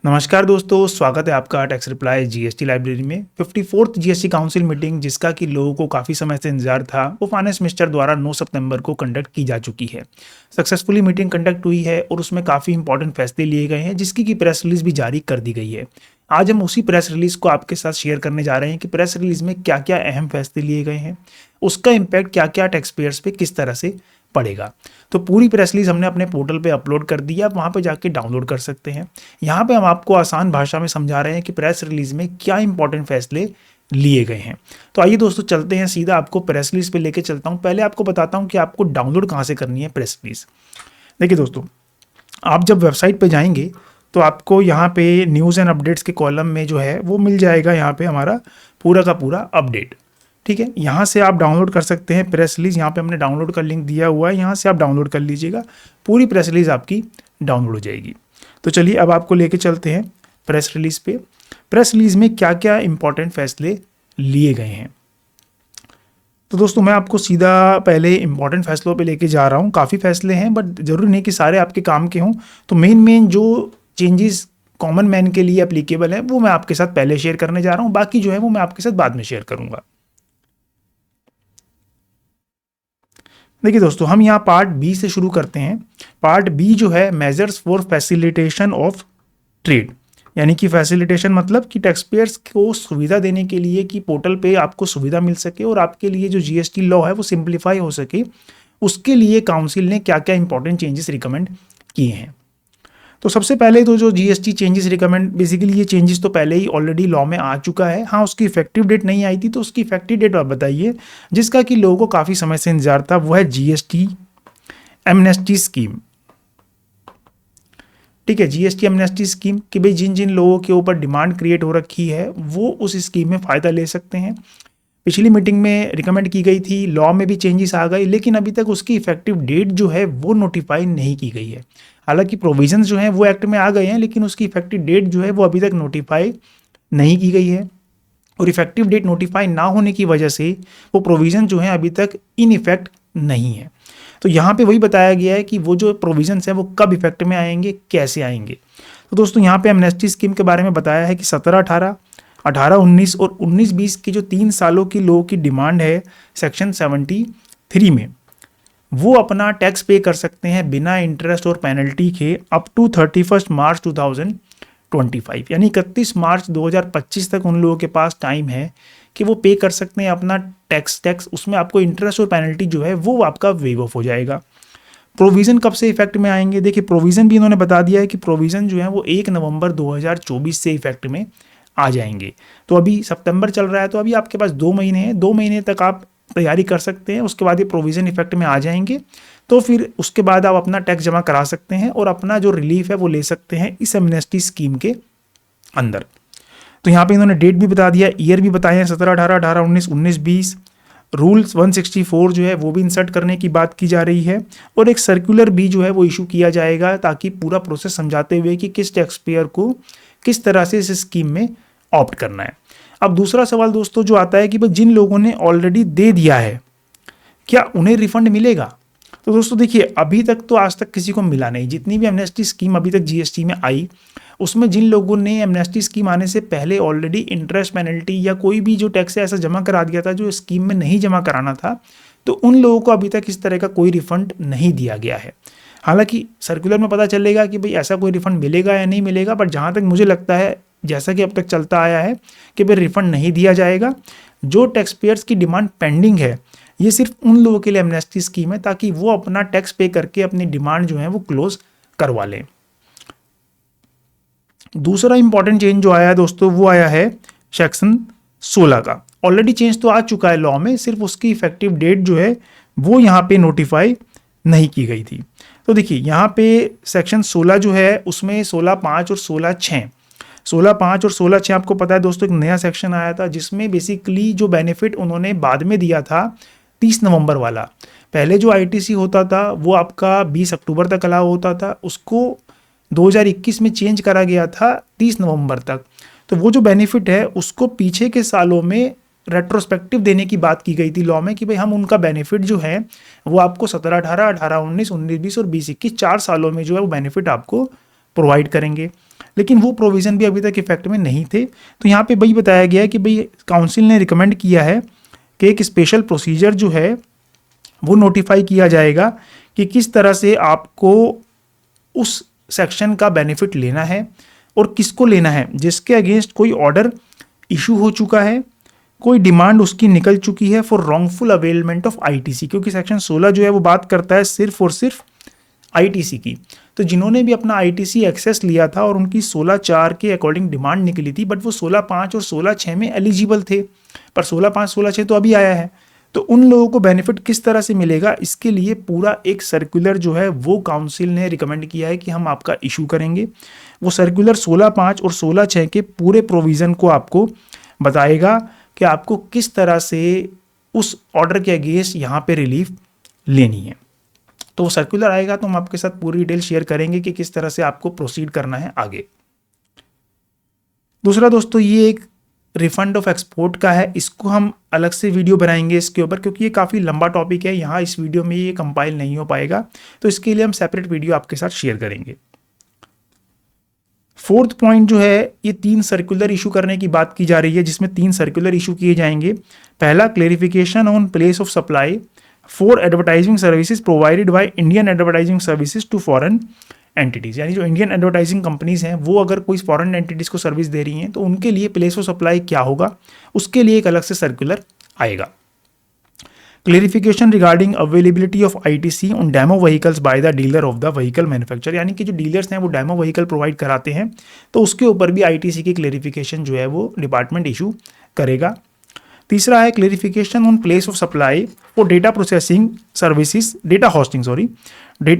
नमस्कार दोस्तों, स्वागत है आपका टैक्स रिप्लाई जीएसटी लाइब्रेरी में 54th जीएसटी काउंसिल मीटिंग, जिसका कि लोगों को काफ़ी समय से इंतजार था, वो फाइनेंस मिनिस्टर द्वारा 9 सितंबर को कंडक्ट की जा चुकी है। सक्सेसफुली मीटिंग कंडक्ट हुई है और उसमें काफ़ी इंपॉर्टेंट फैसले लिए गए हैं, जिसकी की प्रेस रिलीज भी जारी कर दी गई है। आज हम उसी प्रेस रिलीज को आपके साथ शेयर करने जा रहे हैं कि प्रेस रिलीज में क्या क्या अहम फैसले लिए गए हैं, उसका इम्पैक्ट क्या क्या टैक्स पेयर्स पे किस तरह से पड़ेगा। तो पूरी प्रेस रिलीज हमने अपने पोर्टल पे अपलोड कर दी है, आप वहाँ पे जाके डाउनलोड कर सकते हैं। यहाँ पे हम आपको आसान भाषा में समझा रहे हैं कि प्रेस रिलीज में क्या इंपॉर्टेंट फैसले लिए गए हैं। तो आइए दोस्तों, चलते हैं सीधा, आपको प्रेस रिलीज पे लेके चलता हूँ। पहले आपको बताता हूँ कि आपको डाउनलोड कहाँ से करनी है प्रेस रिलीज। देखिए दोस्तों, आप जब वेबसाइट पे जाएंगे तो आपको यहाँ पे न्यूज़ एंड अपडेट्स के कॉलम में जो है वो मिल जाएगा, यहाँ पे हमारा पूरा का पूरा अपडेट। ठीक है, यहाँ से आप डाउनलोड कर सकते हैं प्रेस रिलीज। यहाँ पे हमने डाउनलोड का लिंक दिया हुआ है, यहाँ से आप डाउनलोड कर लीजिएगा, पूरी प्रेस रिलीज आपकी डाउनलोड हो जाएगी। तो चलिए अब आपको लेके चलते हैं प्रेस रिलीज पे। प्रेस रिलीज में क्या क्या इंपॉर्टेंट फैसले लिए गए हैं। तो दोस्तों, मैं आपको सीधा पहले इंपॉर्टेंट फैसलों पे लेके जा रहा हूँ। काफ़ी फैसले हैं, बट जरूरी नहीं कि सारे आपके काम के हों। तो मेन जो चेंजेस कॉमन मैन के लिए एप्लीकेबल है वो मैं आपके साथ पहले शेयर करने जा रहा हूँ, बाकी जो है वो मैं आपके साथ बाद में शेयर करूँगा। देखिए दोस्तों, हम यहाँ पार्ट बी से शुरू करते हैं। पार्ट बी जो है measures for facilitation of trade, यानी कि फैसिलिटेशन मतलब कि टैक्स पेयर्स को सुविधा देने के लिए कि पोर्टल पे आपको सुविधा मिल सके और आपके लिए जो जीएसटी लॉ है वो सिंप्लीफाई हो सके, उसके लिए काउंसिल ने क्या क्या इंपॉर्टेंट चेंजेस रिकमेंड किए हैं। तो सबसे पहले तो जो जीएसटी चेंजेस रिकमेंड, बेसिकली ये चेंजेस तो पहले ही ऑलरेडी लॉ में आ चुका है। हाँ, उसकी इफेक्टिव डेट नहीं आई थी, तो उसकी इफेक्टिव डेट आप बताइए, जिसका कि लोगों को काफ़ी समय से इंतजार था। वो है जीएसटी एमनेस्टी स्कीम। ठीक है, जीएसटी एमनेस्टी स्कीम कि भाई जिन जिन लोगों के ऊपर डिमांड क्रिएट हो रखी है वो उस स्कीम में फ़ायदा ले सकते हैं। पिछली मीटिंग में रिकमेंड की गई थी, लॉ में भी चेंजेस आ गए, लेकिन अभी तक उसकी इफेक्टिव डेट जो है वो नोटिफाई नहीं की गई है। हालांकि प्रोविजंस जो हैं वो एक्ट में आ गए हैं, लेकिन उसकी इफेक्टिव डेट जो है वो अभी तक नोटिफाई नहीं की गई है। और इफेक्टिव डेट नोटिफाई ना होने की वजह से वो प्रोविज़न जो है अभी तक इन इफेक्ट नहीं है। तो यहाँ पे वही बताया गया है कि वो जो प्रोविजंस हैं वो कब इफेक्ट में आएंगे, कैसे आएंगे। तो दोस्तों, यहाँ पे एमनेस्टी स्कीम के बारे में बताया है कि 17-18, 18-19 और 19-20 की जो 3 सालों की लोगों की डिमांड है सेक्शन 73 में, वो अपना टैक्स पे कर सकते हैं बिना इंटरेस्ट और पेनल्टी के अप टू 31 मार्च 2025, यानी 31 मार्च 2025 तक उन लोगों के पास टाइम है कि वो पे कर सकते हैं अपना टैक्स। उसमें आपको इंटरेस्ट और पेनल्टी जो है वो आपका वेव ऑफ हो जाएगा। प्रोविज़न कब से इफेक्ट में आएंगे? देखिए, प्रोविज़न भी इन्होंने बता दिया है कि प्रोविज़न जो है वो 1 नवंबर 2024 से इफेक्ट में आ जाएंगे। तो अभी सितंबर चल रहा है, तो अभी आपके पास 2 महीने हैं, 2 महीने तक आप तैयारी कर सकते हैं। उसके बाद ये प्रोविज़न इफेक्ट में आ जाएंगे, तो फिर उसके बाद आप अपना टैक्स जमा करा सकते हैं और अपना जो रिलीफ है वो ले सकते हैं इस एमनेस्टी स्कीम के अंदर। तो यहाँ पे इन्होंने डेट भी बता दिया, ईयर भी बताए हैं, 17-18, 18-19, 19-20। रूल्स 164 जो है वो भी इंसर्ट करने की बात की जा रही है, और एक सर्कुलर भी जो है वो इशू किया जाएगा, ताकि पूरा प्रोसेस समझाते हुए कि किस टैक्स पेयर को किस तरह से इस स्कीम में ऑप्ट करना है। अब दूसरा सवाल दोस्तों जो आता है कि भाई जिन लोगों ने ऑलरेडी दे दिया है, क्या उन्हें रिफंड मिलेगा? तो दोस्तों देखिए, अभी तक तो आज तक किसी को मिला नहीं। जितनी भी एमनेस्टी स्कीम अभी तक जीएसटी में आई, उसमें जिन लोगों ने एमनेस्टी स्कीम आने से पहले ऑलरेडी इंटरेस्ट, पेनल्टी या कोई भी जो टैक्स है ऐसा जमा करा दिया था जो स्कीम में नहीं जमा कराना था, तो उन लोगों को अभी तक इस तरह का कोई रिफंड नहीं दिया गया है। हालांकि सर्कुलर में पता चलेगा कि भाई ऐसा कोई रिफंड मिलेगा या नहीं मिलेगा, बट जहाँ तक मुझे लगता है, जैसा कि अब तक चलता आया है, कि भाई रिफंड नहीं दिया जाएगा। जो टैक्स पेयर्स की डिमांड पेंडिंग है, ये सिर्फ उन लोगों के लिए एमनेस्टी स्कीम है, ताकि वो अपना टैक्स पे करके अपनी डिमांड जो है वो क्लोज करवा लें। दूसरा इंपॉर्टेंट चेंज जो आया है दोस्तों, वो आया है सेक्शन 16 का। ऑलरेडी चेंज तो आ चुका है लॉ में, सिर्फ उसकी इफेक्टिव डेट जो है वो यहाँ पे नोटिफाई नहीं की गई थी। तो देखिए, यहाँ पे सेक्शन 16 जो है उसमें 16(5) और 16(6), 16(5) और 16(6) आपको पता है दोस्तों, एक नया सेक्शन आया था जिसमें बेसिकली जो बेनिफिट उन्होंने बाद में दिया था 30 नवंबर वाला। पहले जो आईटीसी होता था वो आपका 20 अक्टूबर तक अलाउ होता था, उसको 2021 में चेंज करा गया था 30 नवंबर तक। तो वो जो बेनिफिट है उसको पीछे के सालों में रेट्रोस्पेक्टिव देने की बात की गई थी लॉ में, कि भाई हम उनका बेनिफिट जो है वो आपको 17-18, 18-19, 19-20 और 20-21 4 सालों में जो है वो बेनिफिट आपको प्रोवाइड करेंगे। लेकिन वो प्रोविज़न भी अभी तक इफेक्ट में नहीं थे। तो यहाँ पे भाई बताया गया है कि भाई काउंसिल ने रिकमेंड किया है कि एक स्पेशल प्रोसीजर जो है वो नोटिफाई किया जाएगा कि किस तरह से आपको उस सेक्शन का बेनिफिट लेना है और किसको लेना है, जिसके अगेंस्ट कोई ऑर्डर इशू हो चुका है, कोई डिमांड उसकी निकल चुकी है for wrongful availment of ITC, क्योंकि सेक्शन 16 जो है वो बात करता है सिर्फ और सिर्फ आईटीसी की। तो जिन्होंने भी अपना आईटीसी एक्सेस लिया था और उनकी 16/4 के अकॉर्डिंग डिमांड निकली थी, बट वो 16/5 और 16/6 में एलिजिबल थे, पर 16/5 16/6 तो अभी आया है। तो उन लोगों को बेनिफिट किस तरह से मिलेगा, इसके लिए पूरा एक सर्कुलर जो है वो काउंसिल ने रिकमेंड किया है कि हम आपका इशू करेंगे। वो सर्कुलर 16/5 और 16/6 के पूरे प्रोविज़न को आपको बताएगा कि आपको किस तरह से उस ऑर्डर के अगेंस्ट यहाँ पे रिलीफ लेनी है। तो वो सर्कुलर आएगा तो हम आपके साथ पूरी डिटेल शेयर करेंगे कि किस तरह से आपको प्रोसीड करना है आगे। दूसरा दोस्तों, ये एक रिफंड ऑफ एक्सपोर्ट का है, इसको हम अलग से वीडियो बनाएंगे इसके ऊपर, क्योंकि ये काफ़ी लंबा टॉपिक है, यहाँ इस वीडियो में ये कंपाइल नहीं हो पाएगा, तो इसके लिए हम सेपरेट वीडियो आपके साथ शेयर करेंगे। फोर्थ पॉइंट जो है, ये 3 सर्कुलर इशू करने की बात की जा रही है, जिसमें 3 सर्कुलर इशू किए जाएंगे। पहला, clarification on place of supply for advertising services provided by Indian advertising services to foreign entities, यानी जो इंडियन एडवर्टाइजिंग कंपनीज हैं वो अगर कोई फॉरेन एंटिटीज़ को सर्विस दे रही हैं तो उनके लिए प्लेस ऑफ सप्लाई क्या होगा, उसके लिए एक अलग से सर्कुलर आएगा। Clarification regarding availability of ITC on demo vehicles by the dealer of the vehicle manufacturer, यानी कि जो डीलर्स हैं वो डेमो व्हीकल प्रोवाइड कराते हैं, तो उसके ऊपर भी आईटीसी की क्लेरिफिकेशन जो है वो डिपार्टमेंट इशू करेगा। तीसरा है clarification on place of supply for data processing services, data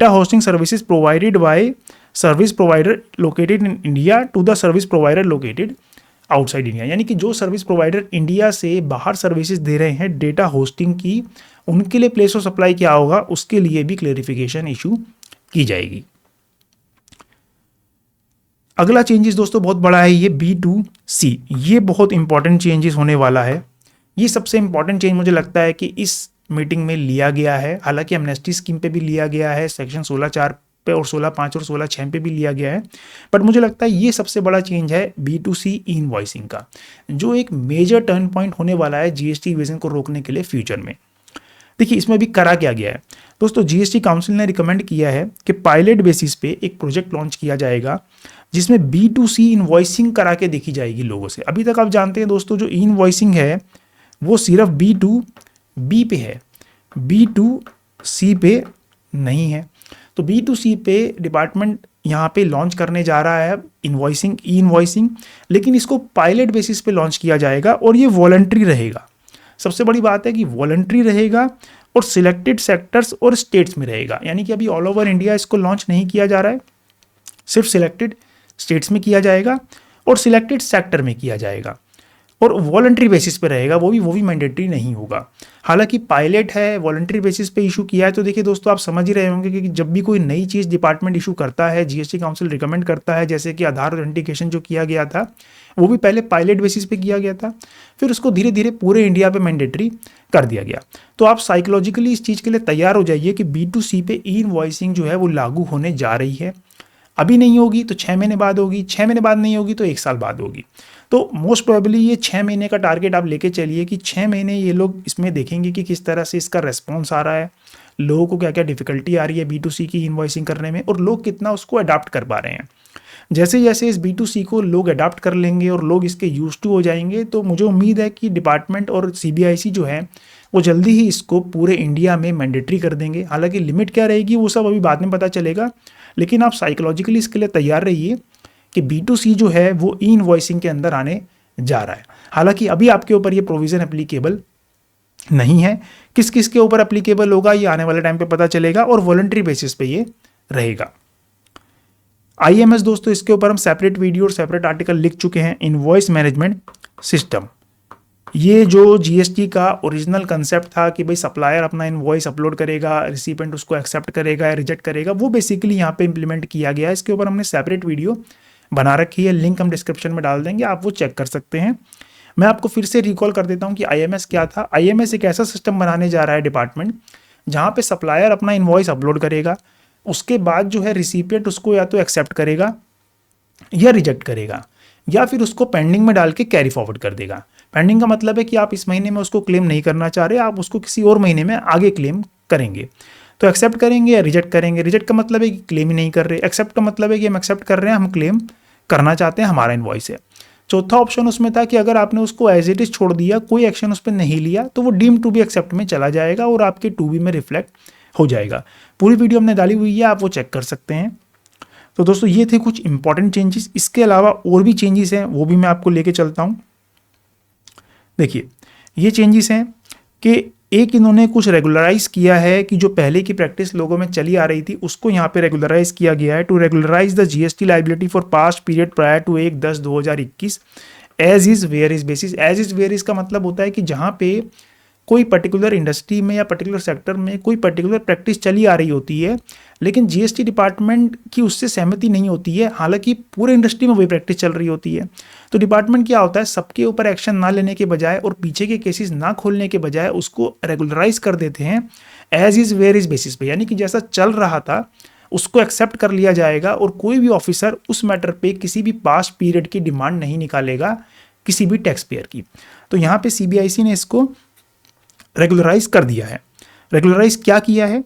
hosting services provided by service provider located in India to the service provider located outside India, यानी कि जो सर्विस प्रोवाइडर इंडिया से बाहर services दे रहे हैं डेटा होस्टिंग की, उनके लिए प्लेस ऑफ सप्लाई क्या होगा, उसके लिए भी क्लेरिफिकेशन इशू की जाएगी। अगला चेंजेस दोस्तों बहुत बड़ा है, ये B2C, ये बहुत इंपॉर्टेंट चेंजेस होने वाला है। ये सबसे इंपॉर्टेंट चेंज मुझे लगता है कि इस मीटिंग में लिया गया है, हालांकि एमनेस्टी स्कीम पे भी लिया गया है, सेक्शन 16/4 पे और 16/5 और 16/6 पे भी लिया गया है, बट मुझे लगता है ये सबसे बड़ा चेंज है B2C इनवॉइसिंग का, जो एक मेजर टर्न पॉइंट होने वाला है जीएसटी इवेजन को रोकने के लिए फ्यूचर में। देखिए इसमें भी करा क्या गया है दोस्तों, जीएसटी काउंसिल ने रिकमेंड किया है कि पायलट बेसिस पे एक प्रोजेक्ट लॉन्च किया जाएगा जिसमें B2C इनवॉइसिंग करा के देखी जाएगी लोगों से। अभी तक आप जानते हैं दोस्तों, जो इनवॉइसिंग है वो सिर्फ B2B पे है, B2C पे नहीं है। तो B2C पे डिपार्टमेंट यहाँ पे लॉन्च करने जा रहा है इनवॉइसिंग, ई इनवॉइसिंग, लेकिन इसको पायलट बेसिस पे लॉन्च किया जाएगा और ये वॉलंटरी रहेगा। सबसे बड़ी बात है कि वॉलंटरी रहेगा और सिलेक्टेड सेक्टर्स और स्टेट्स में रहेगा, यानी कि अभी ऑल ओवर इंडिया इसको लॉन्च नहीं किया जा रहा है, सिर्फ सिलेक्टेड स्टेट्स में किया जाएगा और सिलेक्टेड सेक्टर में किया जाएगा और वॉलंटरी बेसिस पे रहेगा, वो भी मैंडेटरी नहीं होगा। हालांकि पायलट है, वॉलंटरी बेसिस पे इशू किया है, तो देखिए दोस्तों आप समझ ही रहे होंगे कि जब भी कोई नई चीज़ डिपार्टमेंट इशू करता है, जीएसटी काउंसिल रिकमेंड करता है, जैसे कि आधार ऑथेंटिकेशन जो किया गया था वो भी पहले पायलट बेसिस पे किया गया था, फिर उसको धीरे धीरे पूरे इंडिया पे मैंडेटरी कर दिया गया। तो आप साइकोलॉजिकली इस चीज़ के लिए तैयार हो जाइए कि B2C पे ई इनवॉइसिंग जो है वो लागू होने जा रही है। अभी नहीं होगी तो 6 महीने बाद होगी, 6 महीने बाद नहीं होगी तो 1 साल बाद होगी। तो मोस्ट प्रोबेबली ये 6 महीने का टारगेट आप लेके चलिए कि 6 महीने ये लोग इसमें देखेंगे कि किस तरह से इसका रेस्पॉन्स आ रहा है, लोगों को क्या क्या डिफिकल्टी आ रही है B2C की इनवॉइसिंग करने में और लोग कितना उसको अडाप्ट कर पा रहे हैं। जैसे जैसे इस B2C को लोग अडाप्ट कर लेंगे और लोग इसके यूज टू हो जाएंगे, तो मुझे उम्मीद है कि डिपार्टमेंट और CBIC जो है वो जल्दी ही इसको पूरे इंडिया में मैंडेटरी कर देंगे। हालांकि लिमिट क्या रहेगी वो सब अभी बाद में पता चलेगा, लेकिन आप साइकोलॉजिकली इसके लिए तैयार रहिए कि B2C जो है वो ई इनवॉइसिंग के अंदर आने जा रहा है। हालांकि अभी आपके ऊपर ये प्रोविज़न एप्लीकेबल नहीं है, किस किस के ऊपर एप्लीकेबल होगा ये आने वाले टाइम पे पता चलेगा और वॉलंटरी बेसिस पे ये रहेगा। IMS दोस्तों, इसके ऊपर हम सेपरेट वीडियो और सेपरेट आर्टिकल लिख चुके हैं। इनवॉइस मैनेजमेंट सिस्टम, ये जो जीएसटी का ओरिजिनल कंसेप्ट था कि भाई सप्लायर अपना इनवॉइस अपलोड करेगा, रिसिपेंट उसको एक्सेप्ट करेगा या रिजेक्ट करेगा, वो बेसिकली यहाँ पे इंप्लीमेंट किया गया है। इसके ऊपर हमने सेपरेट वीडियो बना रखी है, लिंक हम डिस्क्रिप्शन में डाल देंगे, आप वो चेक कर सकते हैं। मैं आपको फिर से रिकॉल कर देता हूँ कि IMS क्या था। IMS एक ऐसा सिस्टम बनाने जा रहा है डिपार्टमेंट जहाँ पे सप्लायर अपना इनवॉइस अपलोड करेगा, उसके बाद जो है रिसिपिएंट उसको या तो एक्सेप्ट करेगा या रिजेक्ट करेगा, या फिर उसको पेंडिंग में डाल के कैरी फॉरवर्ड कर देगा। पेंडिंग का मतलब है कि आप इस महीने में उसको क्लेम नहीं करना चाह रहे, आप उसको किसी और महीने में आगे क्लेम करेंगे। तो एक्सेप्ट करेंगे या रिजेक्ट करेंगे। रिजेक्ट का मतलब है कि क्लेम ही नहीं कर रहे, एक्सेप्ट का मतलब है कि हम एक्सेप्ट कर रहे हैं, हम क्लेम करना चाहते हैं, हमारा इनवॉइस है। चौथा ऑप्शन उसमें था कि अगर आपने उसको एज इट इज छोड़ दिया, कोई एक्शन उस पर नहीं लिया, तो वो डीम टू बी एक्सेप्ट में चला जाएगा और आपके टू बी में रिफ्लेक्ट हो जाएगा। पूरी वीडियो हमने डाली हुई है, आप वो चेक कर सकते हैं। तो दोस्तों ये थे कुछ इंपॉर्टेंट चेंजेस। इसके अलावा और भी चेंजेस हैं, वो भी मैं आपको लेके चलता हूँ। देखिए ये चेंजेस हैं कि एक इन्होंने कुछ रेगुलराइज किया है कि जो पहले की प्रैक्टिस लोगों में चली आ रही थी उसको यहाँ पे रेगुलराइज किया गया है। To regularise the GST liability for past period prior to 1/10/2021 as is where is basis. As is where is का मतलब होता है कि जहाँ पे कोई पर्टिकुलर इंडस्ट्री में या पर्टिकुलर सेक्टर में कोई पर्टिकुलर प्रैक्टिस चली आ रही होती है, लेकिन जीएसटी डिपार्टमेंट की उससे सहमति नहीं होती है, हालांकि पूरे इंडस्ट्री में वही प्रैक्टिस चल रही होती है। तो डिपार्टमेंट क्या होता है, सबके ऊपर एक्शन ना लेने के बजाय और पीछे के केसेस ना खोलने के बजाय उसको रेगुलराइज कर देते हैं as is where is basis पे, यानी कि जैसा चल रहा था उसको एक्सेप्ट कर लिया जाएगा और कोई भी ऑफिसर उस मैटर पे किसी भी पास्ट पीरियड की डिमांड नहीं निकालेगा किसी भी टैक्स पेयर की। तो यहाँ पे सीबीआईसी ने इसको रेगुलराइज कर दिया है। रेगुलराइज क्या किया है,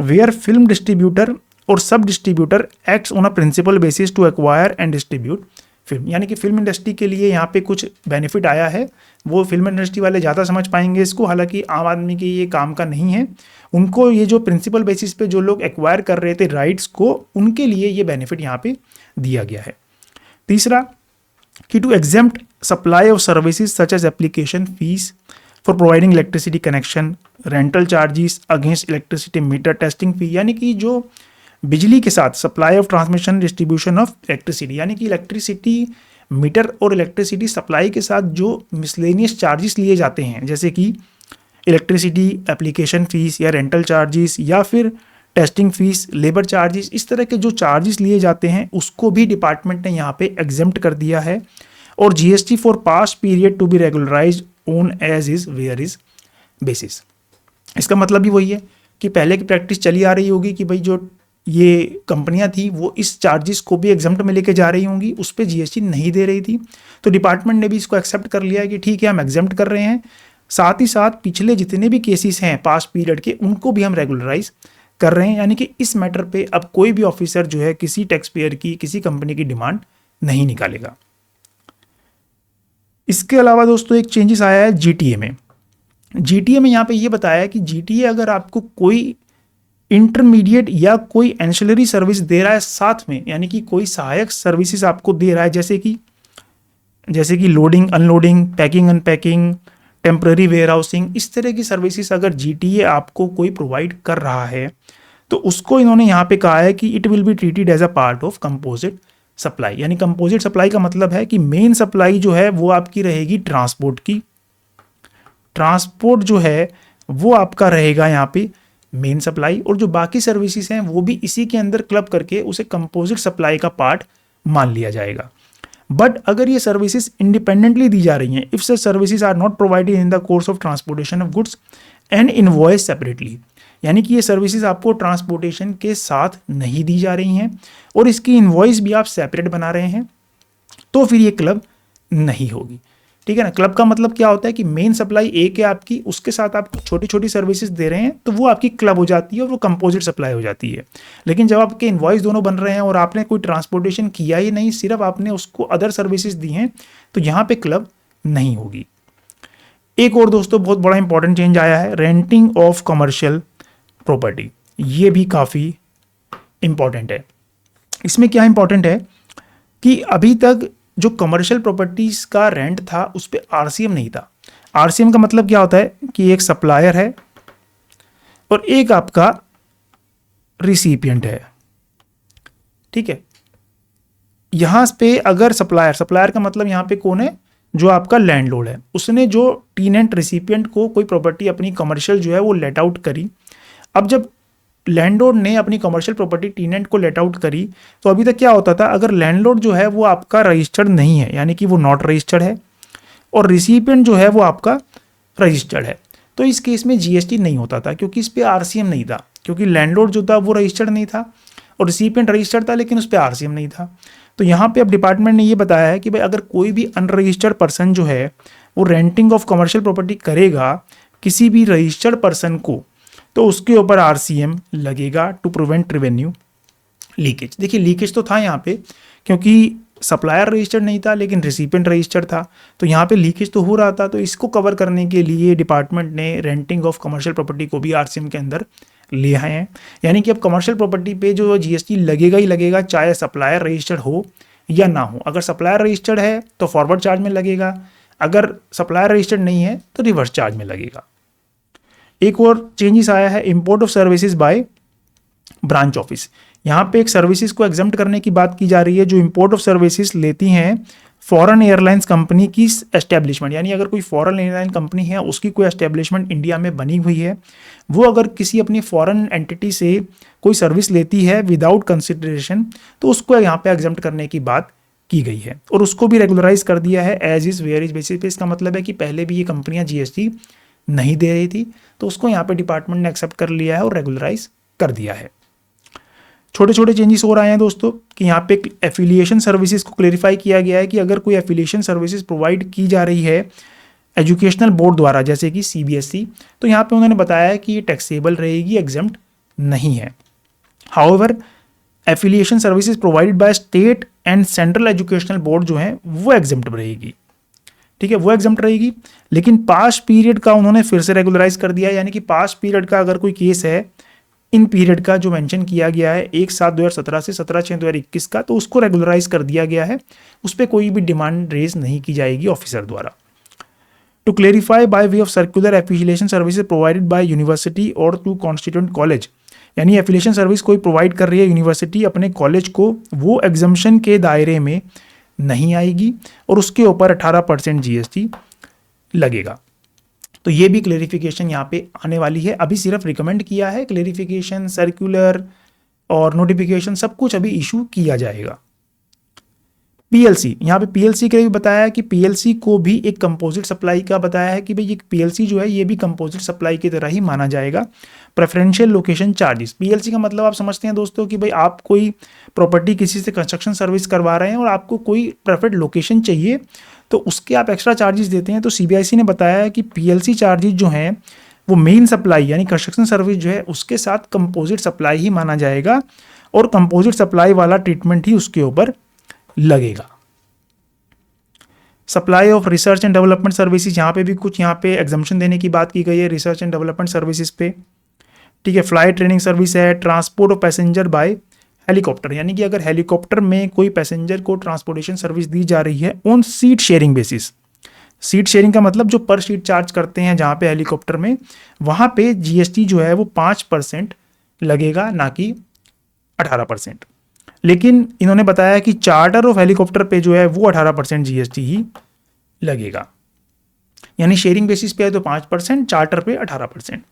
वेयर फिल्म डिस्ट्रीब्यूटर और sub distributor acts on a principal basis to acquire and distribute film, यानी कि फिल्म इंडस्ट्री के लिए यहाँ पे कुछ बेनिफिट आया है। वो फिल्म इंडस्ट्री वाले ज़्यादा समझ पाएंगे इसको, हालांकि आम आदमी के ये काम का नहीं है। उनको ये जो प्रिंसिपल बेसिस पे जो लोग एक्वायर कर रहे थे राइट्स को, उनके लिए ये बेनिफिट यहाँ पे दिया गया है। तीसरा कि to exempt supply of services such as application fees for providing electricity connection, rental charges against electricity meter testing fee, यानी कि जो बिजली के साथ supply of transmission distribution of electricity, यानी कि इलेक्ट्रिसिटी मीटर और इलेक्ट्रिसिटी सप्लाई के साथ जो मिसलेनियस चार्जेस लिए जाते हैं, जैसे कि इलेक्ट्रिसिटी एप्लीकेशन फीस या रेंटल चार्जेस या फिर टेस्टिंग फीस, लेबर चार्जेस, इस तरह के जो चार्जेस लिए जाते हैं उसको भी डिपार्टमेंट ने यहाँ पे एग्जेम्प्ट कर दिया है। और GST for past period to be regularised on as is where is basis. इसका मतलब भी वही है कि पहले की प्रैक्टिस चली आ रही होगी कि भाई जो ये कंपनियां थी वो इस चार्जेस को भी एग्जम्प्ट में लेके जा रही होंगी, उस पर जीएसटी नहीं दे रही थी। तो डिपार्टमेंट ने भी इसको एक्सेप्ट कर लिया है कि ठीक है हम एग्जम्प्ट कर रहे हैं, साथ ही साथ पिछले जितने भी केसेस हैं पास्ट पीरियड के उनको भी हम रेगुलराइज कर रहे हैं, यानी कि इस मैटर पे अब कोई भी ऑफिसर जो है किसी टैक्स पेयर की किसी कंपनी की डिमांड नहीं निकालेगा। इसके अलावा दोस्तों एक चेंजेस आया है जीटीए में। जीटीए में यहाँ पे ये बताया है कि जीटीए अगर आपको कोई इंटरमीडिएट या कोई एंसिलरी सर्विस दे रहा है साथ में, यानी कि कोई सहायक सर्विसेज आपको दे रहा है, जैसे कि loading unloading, packing unpacking, temporary warehousing, इस तरह की सर्विसेज अगर जीटीए आपको कोई प्रोवाइड कर रहा है तो उसको इन्होंने यहाँ पे कहा है कि it will be treated as a part of composite supply. यानी कंपोजिट सप्लाई का मतलब है कि मेन सप्लाई जो है वो आपकी रहेगी ट्रांसपोर्ट की, ट्रांसपोर्ट जो है वो आपका रहेगा यहाँ पे मेन सप्लाई, और जो बाकी सर्विसेज हैं वो भी इसी के अंदर क्लब करके उसे कंपोजिट सप्लाई का पार्ट मान लिया जाएगा। बट अगर ये सर्विसेज इंडिपेंडेंटली दी जा रही हैं, if such services are not provided in the course of transportation of goods and invoice separately, यानी कि ये सर्विसेज आपको ट्रांसपोर्टेशन के साथ नहीं दी जा रही हैं और इसकी इनवॉइस भी आप सेपरेट बना रहे हैं, तो फिर ये क्लब नहीं होगी। ठीक है ना। क्लब का मतलब क्या होता है कि मेन सप्लाई एक है आपकी, उसके साथ आप छोटी छोटी सर्विसेज दे रहे हैं तो वो आपकी क्लब हो जाती है और वो कंपोजिट सप्लाई हो जाती है। लेकिन जब आपके इनवॉइस दोनों बन रहे हैं और आपने कोई ट्रांसपोर्टेशन किया ही नहीं, सिर्फ आपने उसको अदर सर्विसेज दी हैं, तो यहाँ पे क्लब नहीं होगी। एक और दोस्तों बहुत बड़ा इंपॉर्टेंट चेंज आया है, रेंटिंग ऑफ कमर्शियल प्रॉपर्टी। ये भी काफ़ी इंपॉर्टेंट है। इसमें क्या इंपॉर्टेंट है कि अभी तक जो कमर्शियल प्रॉपर्टीज का रेंट था उस पर आरसीएम नहीं था। आरसीएम का मतलब क्या होता है कि एक सप्लायर है और एक आपका रिसिपिएंट है। ठीक है। यहां पे अगर सप्लायर का मतलब यहां पे कौन है, जो आपका लैंडलॉर्ड है, उसने जो टीनेंट रिसिपिएंट को कोई प्रॉपर्टी अपनी कमर्शियल जो है वो लेट आउट करी। अब जब लैंडलॉर्ड ने अपनी कमर्शियल प्रॉपर्टी टीनेंट को लेट आउट करी तो अभी तक क्या होता था, अगर लैंडलॉर्ड जो है वो आपका रजिस्टर्ड नहीं है, यानी कि वो नॉट रजिस्टर्ड है, और रिसिपिएंट जो है वो आपका रजिस्टर्ड है, तो इस केस में जीएसटी नहीं होता था क्योंकि इस पर आरसीएम नहीं था, क्योंकि लैंडलॉर्ड जो था वो रजिस्टर्ड नहीं था और रिसिपिएंट रजिस्टर्ड था लेकिन उस पर आरसीएम नहीं था। तो यहाँ पे अब डिपार्टमेंट ने ये बताया है कि भाई अगर कोई भी अनरजिस्टर्ड पर्सन जो है वो रेंटिंग ऑफ कमर्शियल प्रॉपर्टी करेगा किसी भी रजिस्टर्ड पर्सन को, तो उसके ऊपर आरसीएम लगेगा टू प्रिवेंट रेवेन्यू लीकेज। देखिए लीकेज तो था यहाँ पे, क्योंकि सप्लायर रजिस्टर्ड नहीं था लेकिन रिसिपेंट रजिस्टर्ड था, तो यहाँ पे लीकेज तो हो रहा था। तो इसको कवर करने के लिए डिपार्टमेंट ने रेंटिंग ऑफ कमर्शियल प्रॉपर्टी को भी आरसीएम के अंदर ले आए हैं। यानी कि अब कमर्शियल प्रॉपर्टी पे जो जीएसटी लगेगा ही लगेगा, चाहे सप्लायर रजिस्टर्ड हो या ना हो। अगर सप्लायर रजिस्टर्ड है तो फॉरवर्ड चार्ज में लगेगा, अगर सप्लायर रजिस्टर्ड नहीं है तो रिवर्स चार्ज में लगेगा। एक और चेंजेस आया है, import of services by branch office. यहाँ पे एक सर्विसेज को एग्जम्प्ट करने की बात की जा रही है जो इंपोर्ट ऑफ सर्विसेज लेती हैं फॉरेन एयरलाइंस कंपनी की एस्टेब्लिशमेंट। यानी अगर कोई फॉरेन एयरलाइन कंपनी है, उसकी कोई एस्टेब्लिशमेंट इंडिया में बनी हुई है, वो अगर किसी अपनी फॉरेन एंटिटी से कोई सर्विस लेती है विदाउट कंसिडरेशन, तो उसको यहाँ पे एग्जम्प्ट करने की बात की गई है और उसको भी रेगुलराइज कर दिया है as is where is basis पे। इसका मतलब है कि पहले भी ये कंपनियां जीएसटी नहीं दे रही थी, तो उसको यहाँ पे डिपार्टमेंट ने एक्सेप्ट कर लिया है और रेगुलराइज कर दिया है। छोटे छोटे चेंजेस हो रहे हैं दोस्तों कि यहाँ पे एफिलिएशन सर्विसेज को क्लेरिफाई किया गया है कि अगर कोई एफिलिएशन सर्विसेज प्रोवाइड की जा रही है एजुकेशनल बोर्ड द्वारा, जैसे कि सीबीएसई, तो यहाँ पे उन्होंने बताया है कि ये टैक्सेबल रहेगी, एग्जम्प्ट नहीं है। However affiliation services provided by state and central educational board जो है वो एग्जम्प्ट रहेगी, ठीक है, वो एग्जम्प्ट रहेगी। लेकिन पास्ट पीरियड का उन्होंने फिर से रेगुलराइज कर दिया है, यानी कि पास्ट पीरियड का अगर कोई केस है इन पीरियड का जो मेंशन किया गया है 1/7/2017 से 17/6/2021 का, तो उसको रेगुलराइज कर दिया गया है, उस पर कोई भी डिमांड रेज नहीं की जाएगी ऑफिसर द्वारा। To clarify by way of circular affiliation services provided by university और टू कॉन्स्टिट्यूएंट कॉलेज, यानी एफिलिएशन सर्विस कोई प्रोवाइड कर रही है यूनिवर्सिटी अपने कॉलेज को, वो एग्जम्पशन के दायरे में नहीं आएगी और उसके ऊपर 18% जीएसटी लगेगा। तो ये भी क्लेरिफिकेशन यहाँ पे आने वाली है। अभी सिर्फ रिकमेंड किया है, क्लेरिफिकेशन, सर्कुलर और नोटिफिकेशन सब कुछ अभी इशू किया जाएगा। पीएलसी, यहाँ पे पीएलसी के लिए बताया है कि पीएलसी को भी एक कंपोजिट सप्लाई का बताया है कि भाई ये पीएलसी जो है ये भी कंपोजिट सप्लाई की तरह ही माना जाएगा। प्रेफरेंशियल लोकेशन चार्जेस, पीएलसी का मतलब आप समझते हैं दोस्तों कि भाई आप कोई प्रॉपर्टी किसी से कंस्ट्रक्शन सर्विस करवा रहे हैं और आपको कोई प्रेफर्ड लोकेशन चाहिए, तो उसके आप एक्स्ट्रा चार्जेस देते हैं। तो सीबीआईसी ने बताया है कि पीएलसी चार्जेस जो हैं वो मेन सप्लाई यानी कंस्ट्रक्शन सर्विस जो है उसके साथ कंपोजिट सप्लाई ही माना जाएगा और कंपोजिट सप्लाई वाला ट्रीटमेंट ही उसके ऊपर लगेगा। Supply of research and development services, यहाँ पे भी कुछ यहाँ पे एग्जम्पशन देने की बात की गई है रिसर्च एंड डेवलपमेंट सर्विसेज पे, ठीक है। फ्लाइट ट्रेनिंग सर्विस है, transport of passenger by helicopter, यानी कि अगर हेलीकॉप्टर में कोई पैसेंजर को ट्रांसपोर्टेशन सर्विस दी जा रही है on seat sharing basis. Seat sharing का मतलब जो पर सीट चार्ज करते हैं जहाँ पे हेलीकॉप्टर में, वहाँ पे जीएसटी जो है वो 5% लगेगा, ना कि 18%। लेकिन इन्होंने बताया कि चार्टर ऑफ हेलीकॉप्टर पे जो है वो 18% जीएसटी ही लगेगा, यानी शेयरिंग बेसिस पे है तो 5%, चार्टर पे 18%।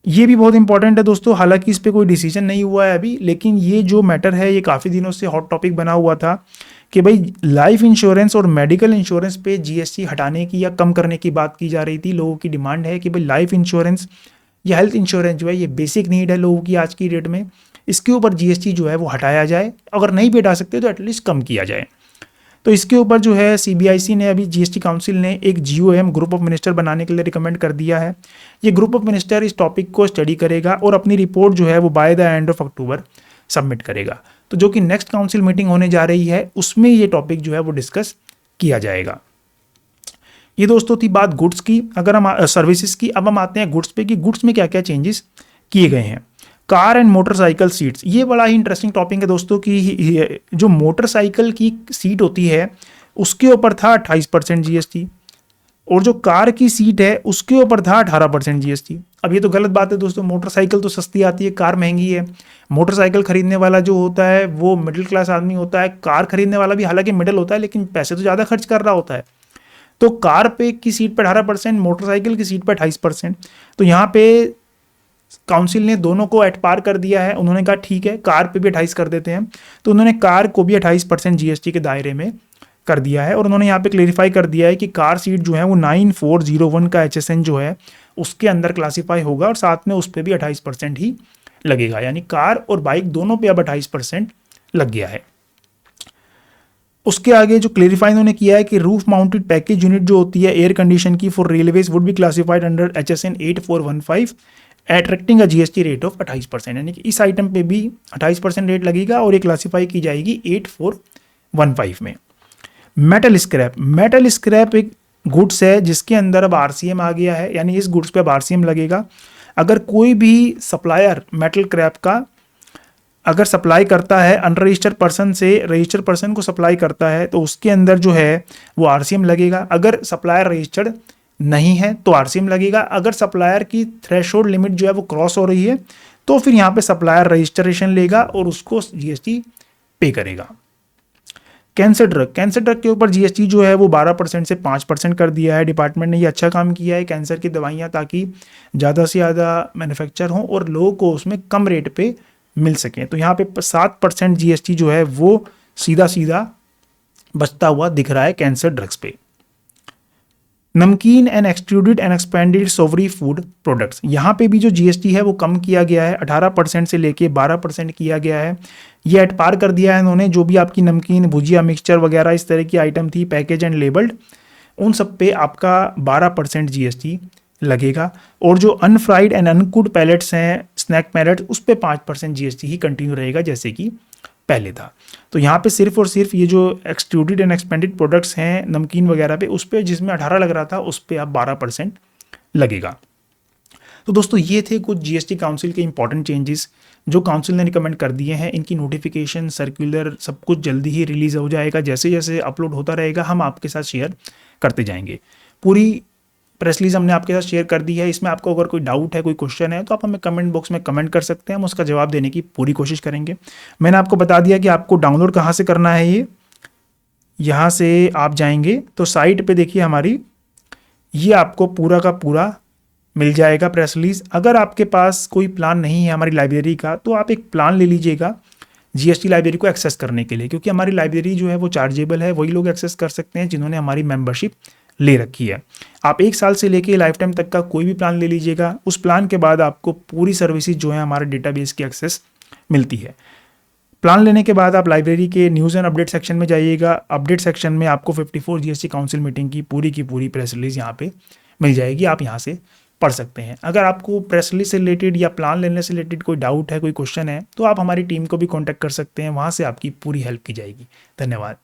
ये भी बहुत इंपॉर्टेंट है दोस्तों, हालांकि इस पे कोई डिसीजन नहीं हुआ है अभी, लेकिन ये जो मैटर है ये काफ़ी दिनों से हॉट टॉपिक बना हुआ था कि भाई लाइफ इंश्योरेंस और मेडिकल इंश्योरेंस पे जीएसटी हटाने की या कम करने की बात की जा रही थी। लोगों की डिमांड है कि भाई लाइफ इंश्योरेंस या हेल्थ इंश्योरेंस जो है ये बेसिक नीड है लोगों की आज की डेट में, इसके ऊपर जीएसटी जो है वो हटाया जाए, अगर नहीं भी हटा सकते तो एटलीस्ट कम किया जाए। तो इसके ऊपर जो है सीबीआईसी ने अभी जीएसटी काउंसिल ने एक जीओएम ग्रुप ऑफ मिनिस्टर बनाने के लिए रिकमेंड कर दिया है। ये ग्रुप ऑफ मिनिस्टर इस टॉपिक को स्टडी करेगा और अपनी रिपोर्ट जो है वो by the end of October submit करेगा। तो जो कि नेक्स्ट काउंसिल मीटिंग होने जा रही है उसमें ये टॉपिक जो है वो डिस्कस किया जाएगा। ये दोस्तों थी बात गुड्स की। अगर हम सर्विसेज की, अब हम आते हैं गुड्स पे कि गुड्स में क्या क्या चेंजेस किए गए हैं। कार एंड मोटरसाइकिल सीट्स, ये बड़ा ही इंटरेस्टिंग टॉपिक है दोस्तों कि जो मोटरसाइकिल की सीट होती है उसके ऊपर था 28% जीएसटी और जो कार की सीट है उसके ऊपर था 18% जीएसटी। अब ये तो गलत बात है दोस्तों, मोटरसाइकिल तो सस्ती आती है, कार महंगी है। मोटरसाइकिल खरीदने वाला जो होता है वो मिडिल क्लास आदमी होता है, कार खरीदने वाला भी हालांकि मिडिल होता है लेकिन पैसे तो ज़्यादा खर्च कर रहा होता है। तो कार पे की सीट पर 18%, मोटरसाइकिल की सीट पर 28%। तो यहाँ पे काउंसिल ने दोनों को एट पार कर दिया है। उन्होंने कहा ठीक है कार पे भी 28 कर देते हैं, तो उन्होंने कार को भी 28% जीएसटी के दायरे में कर दिया है। और उन्होंने यहाँ पे क्लेरिफाई कर दिया है कि कार सीट जो है वो 9401 का HSN जो है उसके अंदर क्लासीफाई होगा और साथ में उस पर भी 28% ही लगेगा, यानी कार और बाइक दोनों पे अब 28% लग गया है। उसके आगे जो क्लेरिफाई उन्होंने किया है कि रूफ माउंटेड पैकेज यूनिट जो होती है एयर कंडीशन की for railways would be classified under HSN 8415 attracting a GST rate of 28%, यानी कि इस आइटम पे भी 28% रेट लगेगा और ये क्लासीफाई की जाएगी 8415 में। मेटल स्क्रैप एक गुड्स है जिसके अंदर अब RCM आ गया है, यानी इस गुड्स पे अब RCM लगेगा। अगर कोई भी सप्लायर मेटल क्रैप का अगर सप्लाई करता है अनरजिस्टर्ड पर्सन से रजिस्टर्ड पर्सन को सप्लाई करता है तो उसके अंदर जो है वो RCM लगेगा। अगर सप्लायर रजिस्टर्ड नहीं है तो RCM लगेगा। अगर सप्लायर की थ्रेशोल्ड लिमिट जो है वो क्रॉस हो रही है तो फिर यहाँ पे सप्लायर रजिस्ट्रेशन लेगा और उसको GST पे करेगा। कैंसर ड्रग के ऊपर GST जो है वो 12% से 5% कर दिया है। डिपार्टमेंट ने ये अच्छा काम किया है कैंसर की दवाइयाँ ताकि ज़्यादा से ज़्यादा मैन्युफैक्चर हों और लोगों को उसमें कम रेट पे मिल सकें। तो यहाँ पे 7% GST जो है वो सीधा सीधा बचता हुआ दिख रहा है कैंसर ड्रग्स पे। नमकीन and extruded and expanded savoury food products, यहाँ पे भी जो GST है वो कम किया गया है, 18% से लेके 12% किया गया है। ये एट पार कर दिया है इन्होंने। जो भी आपकी नमकीन, भुजिया, मिक्सचर वगैरह इस तरह की आइटम थी पैकेज एंड लेबल्ड, उन सब पे आपका 12% GST लगेगा। और जो अनफ्राइड एंड अनकुक्ड पैलेट्स हैं, स्नैक पैलेट्स, उस पर 5% GST ही कंटिन्यू रहेगा जैसे कि पहले था। तो यहाँ पे सिर्फ और सिर्फ ये जो एक्सट्रूडेड एंड एक्सपेंडेड प्रोडक्ट्स हैं नमकीन वगैरह पे, उस पर जिसमें 18 लग रहा था उस पर अब 12% लगेगा। तो दोस्तों ये थे कुछ GST काउंसिल के इंपॉर्टेंट चेंजेस जो काउंसिल ने रिकमेंड कर दिए हैं। इनकी नोटिफिकेशन, सर्कुलर सब कुछ जल्दी ही रिलीज हो जाएगा। जैसे जैसे अपलोड होता रहेगा हम आपके साथ शेयर करते जाएंगे। पूरी प्रेस रिलीज हमने आपके साथ शेयर कर दी है। इसमें आपको अगर कोई डाउट है, कोई क्वेश्चन है तो आप हमें कमेंट बॉक्स में कमेंट कर सकते हैं, हम उसका जवाब देने की पूरी कोशिश करेंगे। मैंने आपको बता दिया कि आपको डाउनलोड कहाँ से करना है। ये यहाँ से आप जाएंगे तो साइट पे देखिए हमारी, ये आपको पूरा का पूरा मिल जाएगा प्रेस रिलीज। अगर आपके पास कोई प्लान नहीं है हमारी लाइब्रेरी का तो आप एक प्लान ले लीजिएगा GST लाइब्रेरी को एक्सेस करने के लिए, क्योंकि हमारी लाइब्रेरी जो है वो चार्जेबल है। वही लोग एक्सेस कर सकते हैं जिन्होंने हमारी मेंबरशिप ले रखी है। आप 1 साल से लेके लाइफ टाइम तक का कोई भी प्लान ले लीजिएगा। उस प्लान के बाद आपको पूरी सर्विसेज जो है हमारे डेटाबेस की एक्सेस मिलती है। प्लान लेने के बाद आप लाइब्रेरी के न्यूज़ एंड अपडेट सेक्शन में जाइएगा। अपडेट सेक्शन में आपको 54 GST काउंसिल मीटिंग की पूरी प्रेस रिलीज यहाँ पे मिल जाएगी। आप यहाँ से पढ़ सकते हैं। अगर आपको प्रेस रिलीज से रिलेटेड या प्लान लेने से रिलेटेड कोई डाउट है, कोई क्वेश्चन है, तो आप हमारी टीम को भी कॉन्टैक्ट कर सकते हैं। वहाँ से आपकी पूरी हेल्प की जाएगी। धन्यवाद।